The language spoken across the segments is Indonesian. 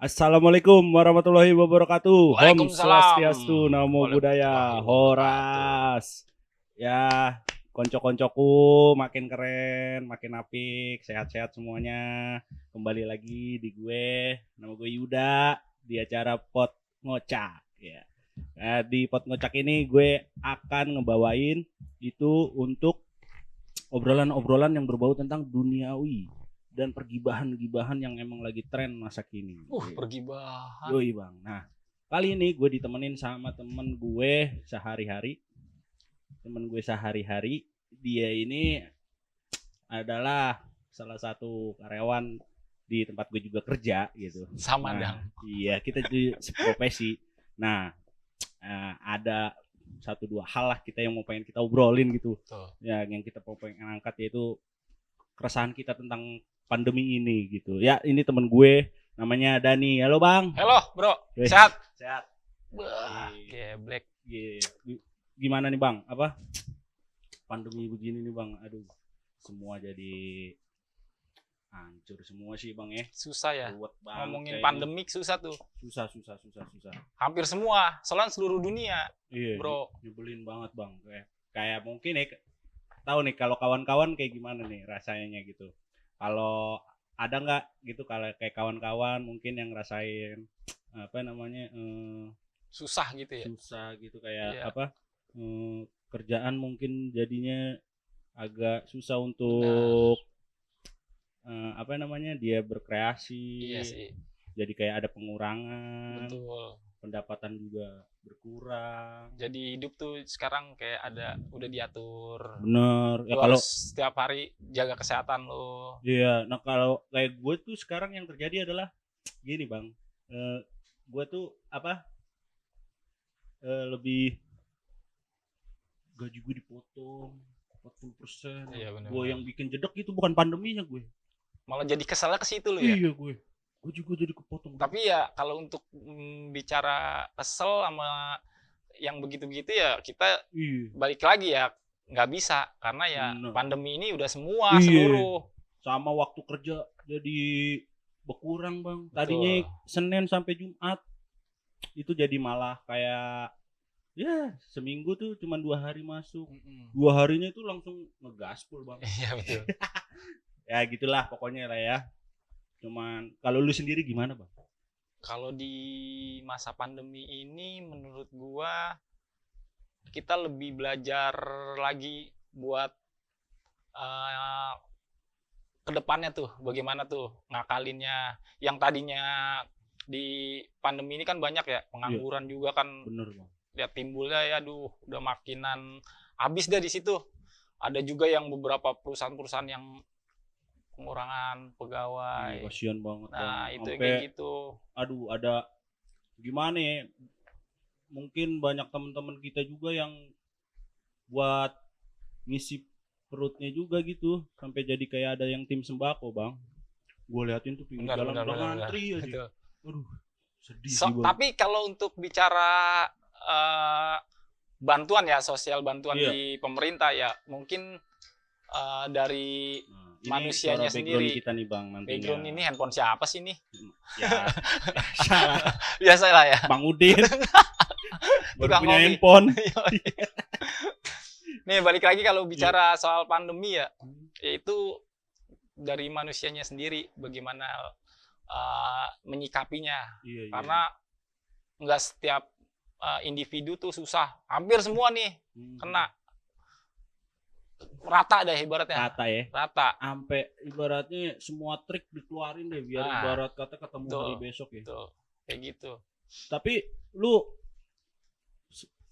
Assalamualaikum warahmatullahi wabarakatuh. Om Waalaikumsalam. Swastiastu, Namo Buddhaya, Warahmatullahi wabarakatuh. Horas. Ya, konco-koncoku makin keren, makin apik, sehat-sehat semuanya. Kembali lagi di gue, nama gue Yuda, di acara Pot Ngocak. Ya. Nah, di Pot Ngocak ini gue akan ngebawain itu untuk obrolan-obrolan yang berbau tentang duniawi dan pergibahan-gibahan yang emang lagi tren masa kini. Pergibahan. Yoi bang. Nah kali ini gue ditemenin sama temen gue sehari-hari. Temen gue sehari-hari dia ini adalah salah satu karyawan di tempat gue juga kerja gitu. Sama Nah, dong. iya kita juga seprofesi. Nah ada satu dua hal lah kita yang mau pengen kita obrolin gitu. Tuh. Ya yang kita mau pengen angkat yaitu keresahan kita tentang pandemi ini gitu. Ya ini temen gue namanya Dani. Halo bang. Halo bro, Weh, sehat? Sehat. Wah, Iya. geblek. Gimana nih bang? Apa pandemi begini nih bang? Aduh, semua jadi hancur semua sih bang ya. Susah ya. Ruwet banget Ngomongin kayaknya. pandemik susah tuh. Susah. Hampir semua, soalnya seluruh dunia. Iya, Bro. nyebelin banget bang. Kayak mungkin ya, tahu nih kalau kawan-kawan kayak gimana nih rasanya gitu. Kalau ada nggak gitu kalau kayak kawan-kawan mungkin yang ngerasain apa namanya Susah gitu ya. susah gitu kayak Iya. apa kerjaan mungkin jadinya agak susah untuk apa namanya dia berkreasi. Iya sih, Jadi kayak ada pengurangan, betul. pendapatan juga berkurang. Jadi hidup tuh sekarang kayak udah diatur. Bener ya Lu kalau harus setiap hari jaga kesehatan lo. iya. Nah kalau kayak gue tuh sekarang yang terjadi adalah gini bang, gue tuh apa lebih gaji gue dipotong 40%. Iya, bener-bener. Gue yang bikin jedek itu bukan pandeminya gue. Malah jadi kesalnya ke situ lo ya. Iya gue juga jadi kepotong. Tapi ya kalau untuk bicara kesel sama yang begitu-begitu ya kita Iya. balik lagi ya nggak bisa karena ya Bener. pandemi ini udah semua Iya. seluruh. Sama waktu kerja jadi berkurang bang. Betul. Tadinya Senin sampai Jumat itu jadi malah kayak ya seminggu tuh cuma 2 hari masuk. 2 harinya tuh langsung ngegaspol bang. Iya betul. Ya gitulah pokoknya lah ya. Cuman kalau lu sendiri gimana bang? Kalau di masa pandemi ini menurut gua kita lebih belajar lagi buat kedepannya tuh bagaimana tuh ngakalinnya. Yang tadinya di pandemi ini kan banyak ya pengangguran juga kan. Bener bang. Lihat timbulnya ya aduh udah makinan habis dah di situ. Ada juga yang beberapa perusahaan-perusahaan yang pengurangan pegawai. Iya, kasian banget Nah, bang. itu Sampai, kayak gitu. aduh ada gimana ya? Mungkin banyak teman-teman kita juga yang buat ngisi perutnya juga gitu sampai jadi kayak ada yang tim sembako bang. Gue liatin tuh pinggir jalan udah ngantri aja. Betul. Aduh, sedih sih bang. Tapi kalau untuk bicara bantuan ya, sosial bantuan Iya. di pemerintah ya, mungkin dari manusianya sendiri. Kita nih bang nantinya. Background ini handphone siapa sih nih? Ya, salah. Biasa lah ya. Bang Udin. Baru Tukang punya kopi. handphone. Nih balik lagi kalau bicara soal pandemi ya, yaitu dari manusianya sendiri bagaimana menyikapinya. Iya. Karena nggak setiap individu tuh susah. Hampir semua nih kena. Rata deh ibaratnya. Rata ya. Rata. Sampai ibaratnya semua trik dikeluarin deh biar ibarat kata ketemu betul, hari besok ya. Betul. Kayak gitu. Tapi lu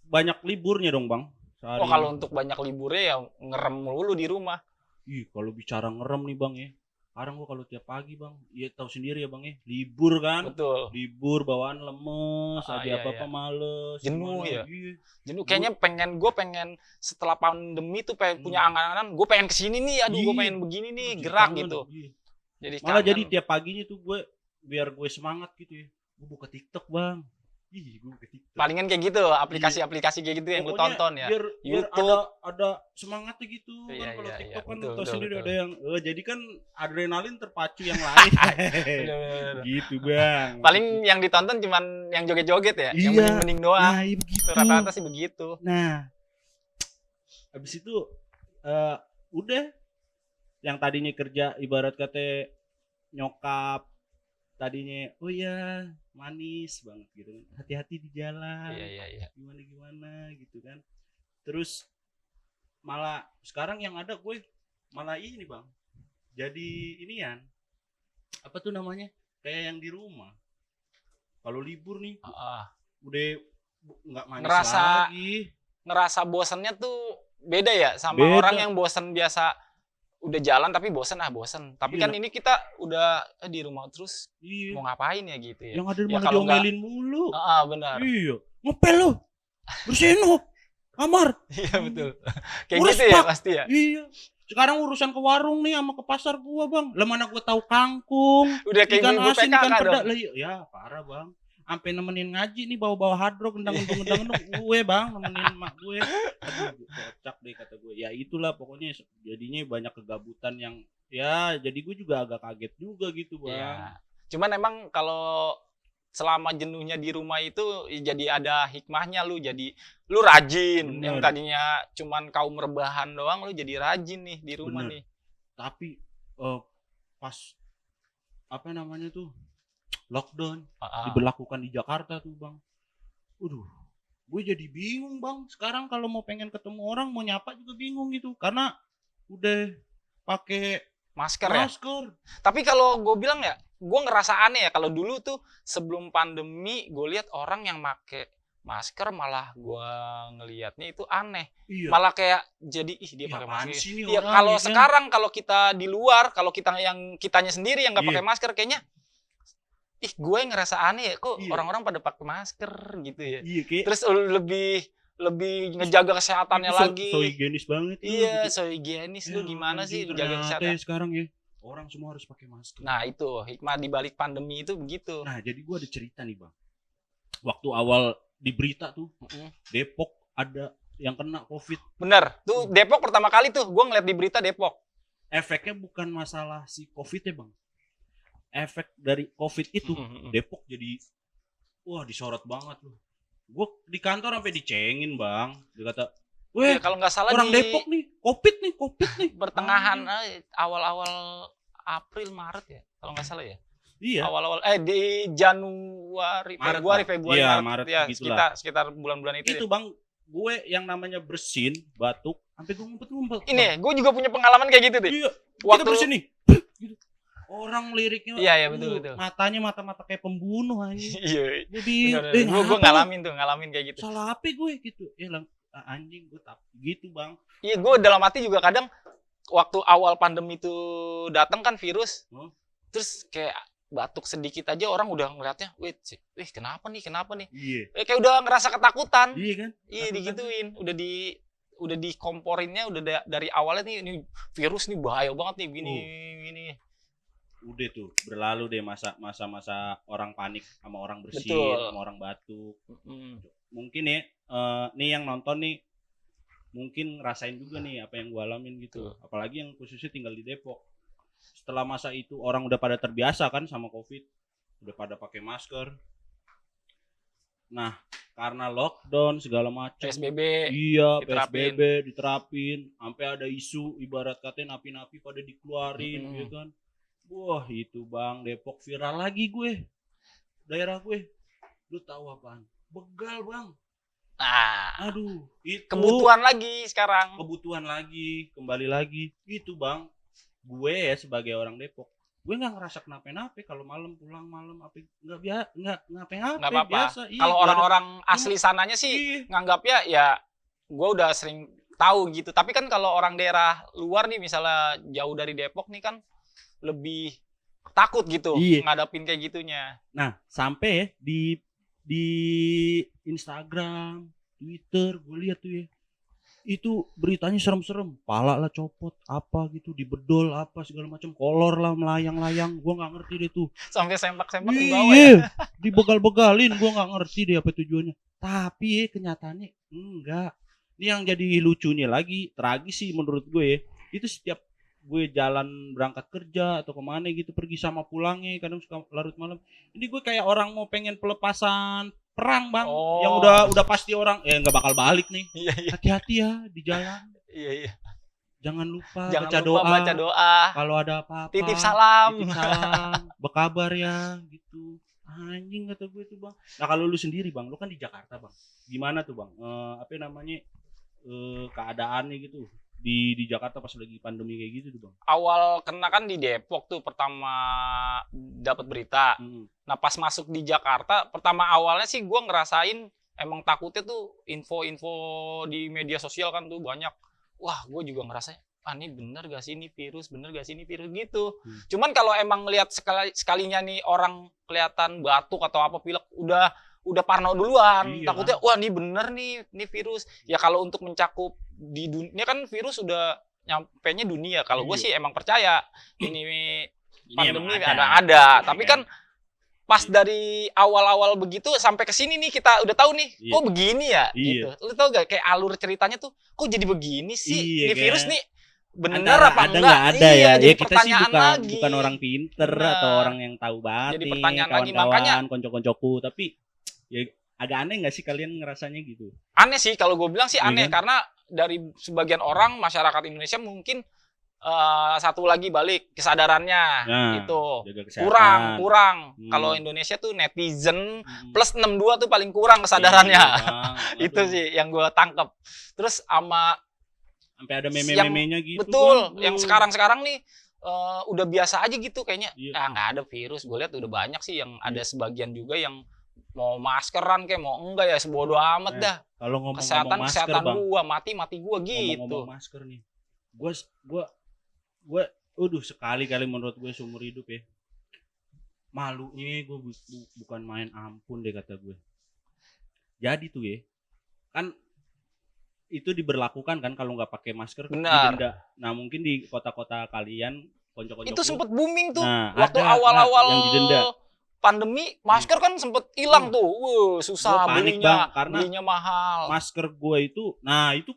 banyak liburnya dong bang. Oh kalau untuk banyak liburnya ya ngerem mulu di rumah. Ih kalau bicara ngerem nih bang ya. Sekarang gua kalau tiap pagi bang, ya tahu sendiri ya bang ya, libur kan. Betul. Libur bawaan lemes, ada iya, apa-apa males. Jenuh ya. Iya. Jenuh kayaknya gue pengen setelah pandemi tuh pengen punya angan-angan, gue pengen kesini nih, aduh gue pengen begini nih, gerak kangen, gitu. Iya. Jadi malah jadi tiap paginya tuh gue biar gue semangat gitu ya. Gue buka TikTok bang. Ih, gue ke TikTok. Palingan kayak gitu, aplikasi-aplikasi kayak gitu yang lu Pokoknya tonton ya. biar YouTube. ada semangatnya gitu Iya, kan. Kalau iya, TikTok iya. kan Betul, tahu betul, sendiri betul. ada yang jadi kan adrenalin terpacu yang lain. Bener-bener. Gitu bang. Paling yang ditonton cuman yang joget-joget ya, yang Iya. mending-mending doang. Nah iya begitu. Rata-rata sih begitu. Nah habis itu udah yang tadinya kerja ibarat kata nyokap tadinya oh ya manis banget gitu kan, hati-hati di jalan, Iya. gimana gitu kan. Terus malah sekarang yang ada gue malah ini bang, jadi inian apa tuh namanya, kayak yang di rumah kalau libur nih udah nggak manis lagi. Ngerasa bosannya tuh beda ya sama Beda. orang yang bosan biasa udah jalan tapi bosan. Tapi Iya. kan ini kita udah di rumah terus Iya. mau ngapain ya gitu ya. Yang ada Ya malah kalau diomelin mulu. Benar. Iya. Ngepel lo. Bersihin lo. Kamar. Iya betul. Kayak Urus, gitu ya Pak. pasti ya. Iya. Sekarang urusan ke warung nih sama ke pasar gua, Bang. Lah mana gua tahu kangkung, Udah kayak ikan ibu asin, PKK ikan peda. dong. Lah ya parah, Bang. Sampai nemenin ngaji nih bawa-bawa hadrok gendang-gendang gue, Bang, nemenin mak gue. Aduh, kocak deh kata gue. Ya itulah pokoknya jadinya banyak kegabutan yang ya jadi gue juga agak kaget juga gitu, Bang. Iya. Cuman emang kalau selama jenuhnya di rumah itu jadi ada hikmahnya, lu jadi lu rajin. Bener. Yang tadinya cuman kaum rebahan doang lu jadi rajin nih di rumah Bener. nih. Tapi pas apa namanya tuh lockdown diberlakukan di Jakarta tuh Bang. Waduh, gue jadi bingung Bang. Sekarang kalau mau pengen ketemu orang mau nyapa juga bingung gitu karena udah pakai Masker ya. Tapi kalau gue bilang ya, gue ngerasa aneh ya kalau dulu tuh sebelum pandemi gue lihat orang yang pakai masker malah gue ngelihatnya itu aneh. Iya. Malah kayak jadi dia pakai apaan masker. sih nih Iya, orang, kalau ya kan? sekarang kalau kita di luar, kalau kita yang kitanya sendiri yang nggak Iya. pakai masker kayaknya gue ngerasa aneh ya kok Iya. orang-orang pada pakai masker gitu ya. Iya, kayak Terus lebih ngejaga kesehatannya lagi. So higienis banget tuh. Iya, gitu. so higienis lu Ya, gimana sih anjing, jaga ternyata kesehatan? ya sekarang ya orang semua harus pakai masker. Nah, itu hikmah di balik pandemi itu begitu. Nah, jadi gua ada cerita nih, Bang. Waktu awal di berita tuh Depok ada yang kena COVID. Bener, tuh Depok pertama kali tuh gue ngeliat di berita Depok. Efeknya bukan masalah si COVID ya Bang. Efek dari COVID itu Depok jadi wah disorot banget loh. Gue di kantor sampai dicengin Bang. Dia kata, weh Ya, kalau nggak salah orang di Depok nih COVID nih. pertengahan awal-awal April Maret ya, kalau nggak salah ya. Iya. Awal-awal di Januari, Maret, Februari, iya, Maret, Maret ya begitulah. sekitar bulan-bulan itu. Itu Bang, gue yang namanya bersin, batuk, sampai gue ngumpet-ngumpet. Ini gue juga punya pengalaman kayak gitu deh. Iya. Waktu Kita bersin nih. Gitu. Orang liriknya Iya, betul. Matanya mata-mata kayak pembunuh anjing. Iya. Jadi Gue ngalamin kayak gitu. salah apa gue gitu. Anjing gue gitu Bang. Iya, gue dalam hati juga kadang waktu awal pandemi itu datang kan virus. Terus kayak batuk sedikit aja orang udah ngeliatnya, wih kenapa nih? Iya. Kayak udah ngerasa ketakutan. Iya kan? Iya digituin, udah dikomporinnya udah dari awalnya nih ini virus nih bahaya banget nih gini. Udah tuh berlalu deh masa orang panik sama orang bersin, Betul. sama orang batuk. Mungkin ya nih yang nonton nih mungkin ngerasain juga nih apa yang gua alamin gitu. Apalagi yang khususnya tinggal di Depok. Setelah masa itu orang udah pada terbiasa kan sama COVID, udah pada pakai masker. Nah, karena lockdown segala macam. PSBB. Iya, diterapin. PSBB diterapin, sampai ada isu ibarat katanya napi-napi pada dikeluarin, gitu kan. Wah, itu Bang, Depok viral lagi gue. Daerah gue. Lu tahu apaan? Begal, Bang. Aduh, itu Kebutuhan lagi sekarang. Kebutuhan lagi, kembali lagi. Itu Bang. Gue ya sebagai orang Depok, gue nggak ngerasa kenapa-napa kalau malam pulang malam apa nggak Nggak apa-apa. biasa. Iya, Kalau orang-orang asli sananya sih iya. nganggapnya ya gue udah sering tahu gitu. Tapi kan kalau orang daerah luar nih misalnya jauh dari Depok nih kan lebih takut gitu ngadapin kayak gitunya. Nah, sampai di Instagram, Twitter, gue lihat tuh ya. Itu beritanya serem-serem, pala lah copot, apa gitu, dibedol apa segala macam, kolor lah melayang-layang, gua nggak ngerti deh tuh. Sampai sempak-sempak di bawah ya. Dibegal-begalin, gua nggak ngerti deh apa tujuannya. Tapi kenyataannya enggak. Ini yang jadi lucunya lagi, tragis sih menurut gue ya. Itu setiap gue jalan berangkat kerja atau kemana gitu, pergi sama pulangnya kadang suka larut malam. Ini gue kayak orang mau pengen pelepasan perang bang, yang udah pasti orang nggak bakal balik nih. Hati-hati ya di jalan. Iya. Jangan lupa baca doa. Kalau ada apa-apa, titip salam, berkabar ya gitu. Anjing kata gue tuh bang. Nah kalau lu sendiri bang, lu kan di Jakarta bang, gimana tuh bang? Apa namanya keadaannya gitu di Jakarta pas lagi pandemi kayak gitu tuh bang? Awal kena kan di Depok tuh pertama dapat berita. Nah pas masuk di Jakarta pertama awalnya sih gue ngerasain emang takutnya tuh info-info di media sosial kan tuh banyak. Wah gue juga ngerasain ini bener gak sih ini virus, gitu. Cuman kalau emang ngelihat sekalinya nih orang kelihatan batuk atau apa pilek udah parno duluan. Iya. Takutnya wah ini bener nih virus. Ya kalau untuk mencakup di dunia kan virus udah nyampenya dunia. Kalau gue sih emang percaya ini pandemi ada. Tapi kan pas dari awal-awal begitu sampai ke sini nih kita udah tahu nih kok begini ya gitu. Lu tau gak kayak alur ceritanya tuh kok jadi begini sih? Ini virus nih bener apa enggak? Ada ya. Ya kita sih bukan orang pinter atau orang yang tahu banget. Jadi pertanyaan lagi makanya konco-koncoku, tapi ya agak aneh nggak sih kalian ngerasanya gitu? Aneh sih kalau gue bilang sih aneh kan? Karena dari sebagian orang masyarakat Indonesia mungkin satu lagi balik kesadarannya itu kurang. Kalau Indonesia tuh netizen plus 62 tuh paling kurang kesadarannya. Itu sih yang gue tangkep. Terus sampai ada meme-memenya gitu. Betul. Yang sekarang nih udah biasa aja gitu kayaknya. Nggak ada virus. Gue lihat udah banyak sih yang ada sebagian juga yang mau maskeran kayak mau enggak ya sebodo amat dah. Kalau ngomong kesehatan bang, gua mati gua gitu. Ngomong masker nih, gue sekali menurut gue seumur hidup ya, malunya gue bukan main ampun deh kata gue. Jadi tuh ya kan itu diberlakukan kan kalau nggak pakai masker didenda. Nah mungkin di kota-kota kalian konco-konco itu sempet booming tuh waktu awal-awal yang didenda. Pandemi masker kan sempet hilang tuh. Susah belinya mahal. Masker gue itu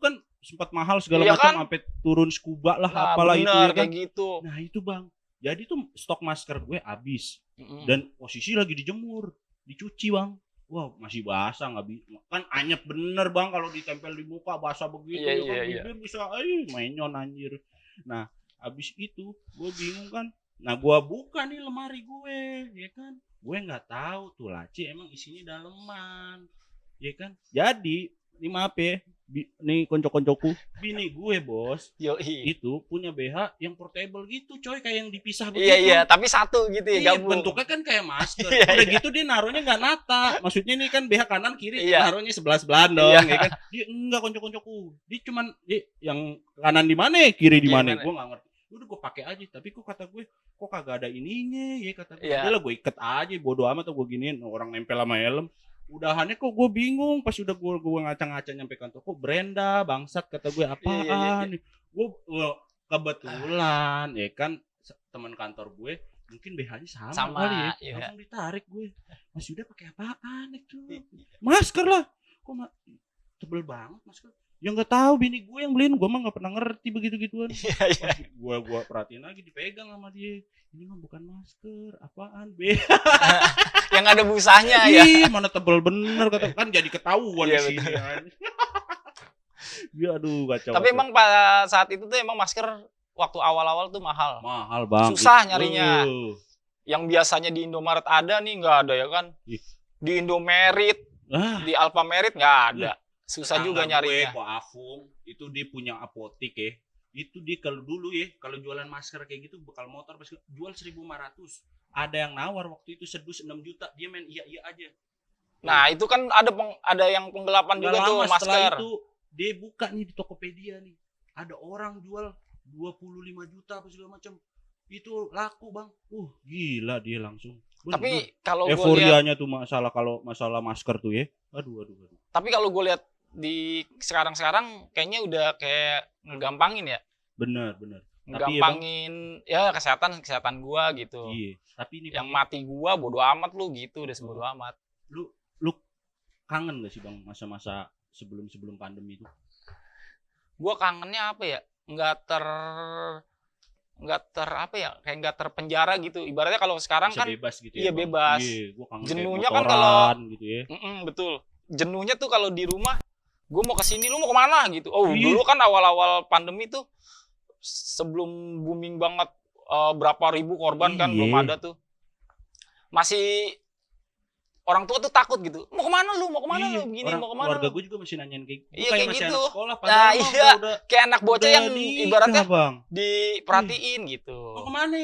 kan sempat mahal segala macam sampai turun scuba lah apalah itu ya kan. Gitu. Nah itu bang, jadi tuh stok masker gue habis dan posisi lagi dijemur, dicuci bang. Wah masih basah nggak kan anyep bener bang kalau ditempel di muka basah begitu bibir bisa menyon anjir. Nah habis itu gue bingung kan. Nah gue buka nih lemari gue ya kan, gue nggak tahu tuh laci emang isinya daleman ya kan. Jadi ini maaf ya, nih konco-koncoku, bini gue bos, itu punya BH yang portable gitu coy, kayak yang dipisah begitu. Iya, tapi satu gitu ya, gabung. Bentuknya kan kayak masker. Udah gitu dia naruhnya nggak nata. Maksudnya nih kan BH kanan kiri naruhnya sebelah-sebelahan dong, ya kan. Dia enggak konco-koncoku. Dia cuman yang kanan di mana, kiri di mana, gue nggak ngerti. Udah gue pakai aja, tapi kok kata gue kok kagak ada ininya ya kata gue. Udah lah gue iket aja, bodo amat atau gue giniin orang nempel sama helm. Udahannya kok gue bingung pas udah gue ngaca-ngaca nyampe kantor kok Brenda bangsat kata gue apaan. Gue kebetulan ya kan teman kantor gue mungkin BH-nya sama kali ya. Langsung ditarik gue. Mas Yuda pakai apaan itu? Masker lah. Kok tebel banget masker. Ya nggak tahu bini gue yang beliin, gue mah nggak pernah ngerti begitu-gituan. Gue perhatiin lagi dipegang sama dia. Ini mah bukan masker, apaan yang ada busanya ya. Iya, mana tebel bener kata kan jadi ketahuan di sini. Ya aduh kacau. Tapi emang pada saat itu tuh emang masker waktu awal-awal tuh mahal. Mahal banget. Susah nyarinya. Yang biasanya di Indomaret ada nih nggak ada ya kan? Di Indomerit, di Alfamarit nggak ada. Susah juga nyarinya. Kok Afung itu dia punya apotik ya. Itu dia kalau dulu ya, kalau jualan masker kayak gitu bekal motor jual 1.500. Ada yang nawar waktu itu sedus 6 juta, dia main iya aja. Nah, itu kan ada yang penggelapan juga tuh masker. Setelah itu dia buka nih di Tokopedia nih. Ada orang jual 25 juta apa segala macam. Itu laku, Bang. Gila dia langsung. Tapi kalau euforianya tuh kalau masalah masker tuh ya. Aduh. Tapi kalau gue lihat di sekarang kayaknya udah kayak ngegampangin ya. Bener. Ngegampangin ya kesehatan gua gitu. Iya. Tapi ini yang mati gua bodo amat lu gitu, udah bodo amat. Lu kangen gak sih Bang masa-masa sebelum pandemi itu? Gua kangennya apa ya? Nggak apa ya? Kayak nggak terpenjara gitu. Ibaratnya kalau sekarang bisa kan bebas gitu iya ya. Bang? Bebas. Iya, gua kangen jenuhnya kan kalau gitu ya. Betul. Jenuhnya tuh kalau di rumah, gua mau kesini, lu mau kemana gitu. Oh, Iya. dulu kan awal-awal pandemi tuh sebelum booming banget, berapa ribu korban kan belum ada tuh. Masih orang tua tuh takut gitu. Mau kemana lu begini, mau kemana keluarga lu? gue juga masih nanyain kayak Iya, kayak kayak masih gitu. anak sekolah Nah, iya. udah Kayak anak bocah yang ibaratnya Bang. diperhatiin gitu. Mau kemana?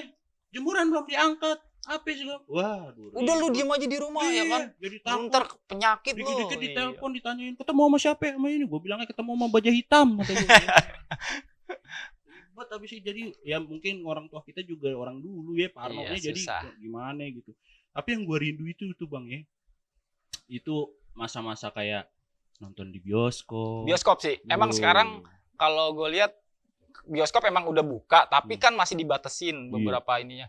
Jemuran belum diangkat. Apa sih lo? Waduh. Udah lu diem aja di rumah ya kan. Jadi takut. Ntar penyakit lu. Dikit-dikit ditelepon ditanyain, ketemu sama siapa sama ini? Gue bilangnya ketemu sama baja hitam kata gue. Buat habis jadi ya mungkin orang tua kita juga orang dulu ya parnonya jadi gimana gitu. Tapi yang gue rindu itu Bang ya. Itu masa-masa kayak nonton di bioskop. Bioskop sih. Emang sekarang kalau gue lihat bioskop emang udah buka, tapi kan masih dibatesin beberapa ininya.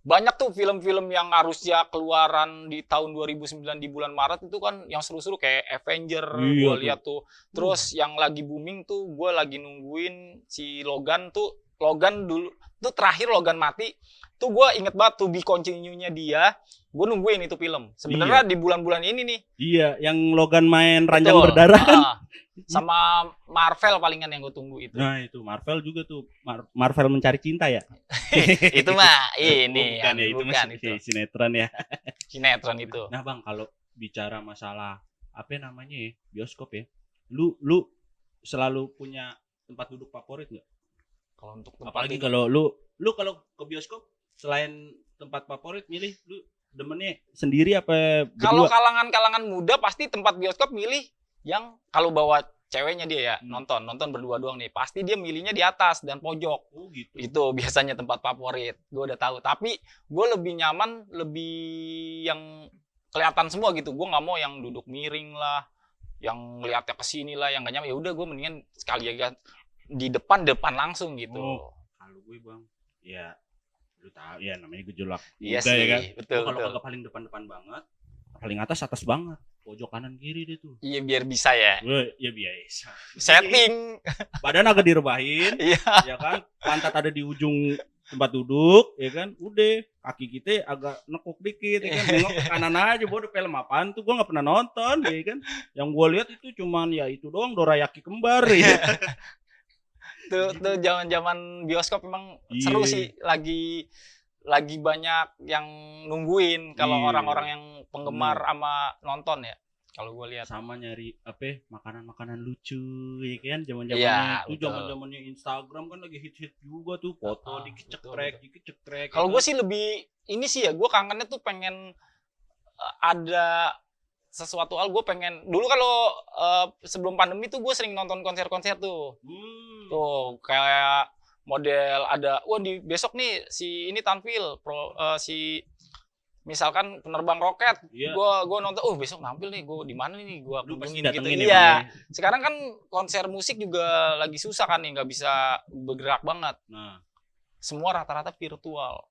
Banyak tuh film-film yang harusnya keluaran di tahun 2009 di bulan Maret itu kan yang seru-seru kayak Avenger, gue lihat tuh. Terus yang lagi booming tuh gue lagi nungguin si Logan dulu tuh terakhir Logan mati. Tuh gue inget banget tuh Be Continue-nya dia. Gue nungguin itu film. Sebenarnya di bulan-bulan ini nih. Iya, yang Logan main ranjang berdarah kan. Sama Marvel palingan yang gue tunggu itu. Nah itu Marvel juga tuh Marvel Mencari Cinta ya. Itu mah ini bukan ya, itu masih itu. Sinetron ya. Sinetron itu. Nah Bang, kalau bicara masalah apa namanya ya, bioskop ya, lu selalu punya tempat duduk favorit nggak? Kalau untuk apalagi kalau lu kalau ke bioskop selain tempat favorit milih lu demennya sendiri apa berdua? Kalau kalangan muda pasti tempat bioskop milih yang kalau bawa ceweknya dia ya nonton berdua doang nih, pasti dia milihnya di atas dan pojok. Gitu. Itu biasanya tempat favorit. Gue udah tahu. Tapi gue lebih nyaman yang kelihatan semua gitu. Gue nggak mau yang duduk miring lah, yang ngeliatnya ke sini lah, yang gak nyaman. Ya udah gue mendingan sekali aja di depan langsung gitu. Kalau gue Bang, ya lu tahu ya namanya gejolak. Iya sih, ya kan? betul. Kalau kagak paling depan banget, paling atas banget. Pojok kanan kiri deh tuh. Iya biar bisa ya. Iya biasa. Setting. Badan agak direbahin. Iya. Ya kan. Pantat ada di ujung tempat duduk. Ya kan. Udah. Kaki kita agak nekuk dikit. Ya kan. Nengok ke kanan aja. Bodoh film apaan tuh. Gue gak pernah nonton. Ya kan. Yang gue lihat itu cuman ya itu doang. Dorayaki kembar. Ya. Tuh zaman bioskop emang seru sih. Lagi banyak yang nungguin kalau orang-orang yang penggemar sama nonton ya. Kalau gue lihat sama nyari makanan lucu ya kan, zaman-zamannya itu zaman-zamannya Instagram kan lagi hit juga tuh, foto dikit cekrek. Kalau gue sih lebih ini sih ya, gue kangennya tuh pengen ada sesuatu hal. Gue pengen dulu kalau sebelum pandemi tuh gue sering nonton konser-konser tuh. Tuh kayak model ada, besok nih si ini tampil si misalkan penerbang roket, gue nonton, besok nampil nih, gue di mana nih, gue kunjungin gitu. Iya. Sekarang kan konser musik juga lagi susah kan nih, nggak bisa bergerak banget. Nah, semua rata-rata virtual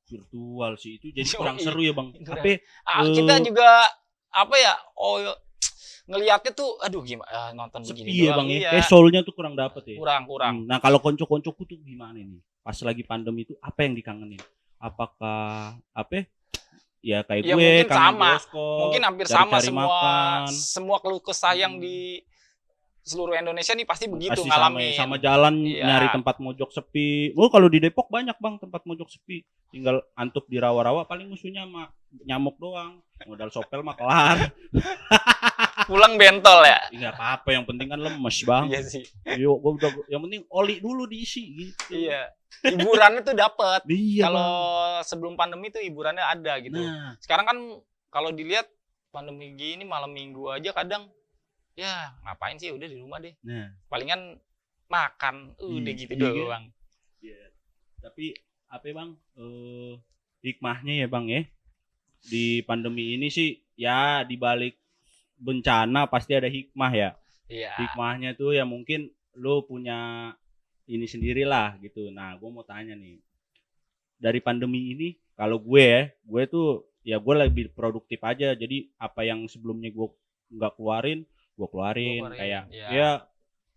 sih itu jadi kurang seru ya Bang. Tapi kita juga ngelihatnya tuh aduh gimana nonton begini doang. Iya Bang, soulnya tuh kurang dapet ya. Kurang. Nah, kalau konco-koncoku tuh gimana nih? Pas lagi pandemi itu apa yang dikangenin? Apakah ya kayak gue mungkin kangen sama. bioskop, mungkin hampir sama semua keluh kesah yang di seluruh Indonesia nih pasti begitu ngalamin. Sama jalan nyari tempat mojok sepi. Kalau di Depok banyak Bang tempat mojok sepi. Tinggal antup di rawa-rawa, paling musuhnya mah nyamuk doang. Modal sopel mah kelar. Pulang bentol ya? Enggak apa-apa, yang penting kan lemes Bang. Iya sih. Yang penting oli dulu diisi gitu. Iya. Hiburannya tuh dapet. Iya, kalau sebelum pandemi tuh hiburannya ada gitu. Nah. Sekarang kan kalau dilihat pandemi gini malam minggu aja kadang ya ngapain sih, udah di rumah deh. Nah. Palingan makan udah gitu doang. Iya. Tapi Bang, hikmahnya ya Bang ya. Di pandemi ini sih ya dibalik bencana pasti ada hikmah ya. Iya. Hikmahnya tuh ya mungkin lu punya ini sendirilah gitu. Nah, gue mau tanya nih, dari pandemi ini, kalau gue tuh ya gue lebih produktif aja. Jadi apa yang sebelumnya gue nggak keluarin, gue keluarin. Kayak ya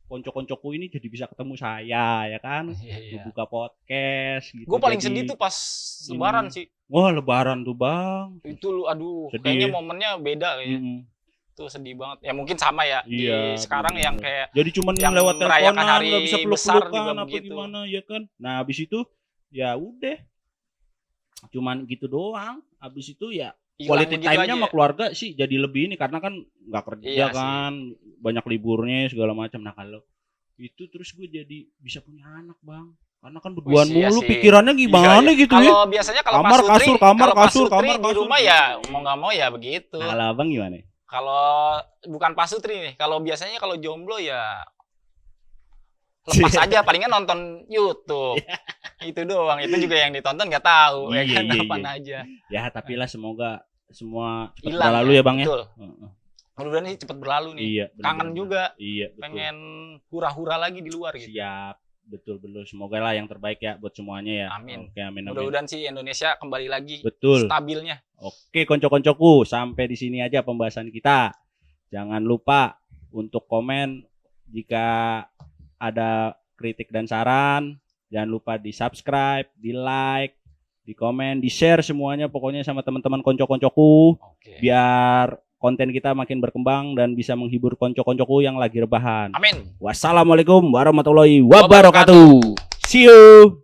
konco-koncoku ini jadi bisa ketemu saya, ya kan? Iya. Buka podcast gitu. Gue paling Jadi, sedih tuh pas Lebaran sih. Wah, Lebaran tuh bang. Itu lu, aduh, Sedih. kayaknya momennya beda kayaknya. Tuh sedih banget. Ya mungkin sama ya. Iya, di sekarang bener. yang kayak jadi cuman yang lewat merayakan teleponan, hari nggak bisa besar juga peluk-pelukan apa begitu. gimana, ya kan? Nah, habis itu ya udah, cuman gitu doang. Habis itu ya hilang quality begitu time-nya aja sama ya. keluarga sih jadi lebih ini karena kan nggak kerja Iya sih. kan, banyak liburnya segala macam. Nah, kalau itu terus gue jadi bisa punya anak bang, karena kan berduaan Wih, iya mulu sih. pikirannya gimana Iya. gitu ya. Kalau biasanya kalau Kamar, Pak Sutri, kasur, kamar, kalau Pak kasur, Sutri kamar, di kasur. rumah ya mau nggak mau ya begitu. Nah, kalau abang gimana? Kalau bukan Pak Sutri nih, kalau biasanya kalau jomblo ya lepas aja, palingan nonton YouTube. Itu doang, itu juga yang ditonton nggak tahu ya Iya, kan, iya, apaan iya. aja. Ya tapi lah semoga semua cepat Hilang berlalu ya bang ya. betul. Mudah-mudahan sih cepet berlalu nih. Iya, Kangen bener-bener. juga, Iya, betul. pengen hura-hura lagi di luar gitu. Siap, betul. Semoga lah yang terbaik ya buat semuanya ya. Amin. Oke, amin. Mudah-mudahan sih Indonesia kembali lagi Betul. stabilnya. Oke, konco-koncoku, sampai di sini aja pembahasan kita. Jangan lupa untuk komen jika ada kritik dan saran. Jangan lupa di subscribe, di like, di komen, di share semuanya pokoknya sama teman-teman konco-koncoku. Oke. Biar konten kita makin berkembang dan bisa menghibur konco-koncoku yang lagi rebahan. Amin. Wassalamualaikum warahmatullahi wabarakatuh. See you.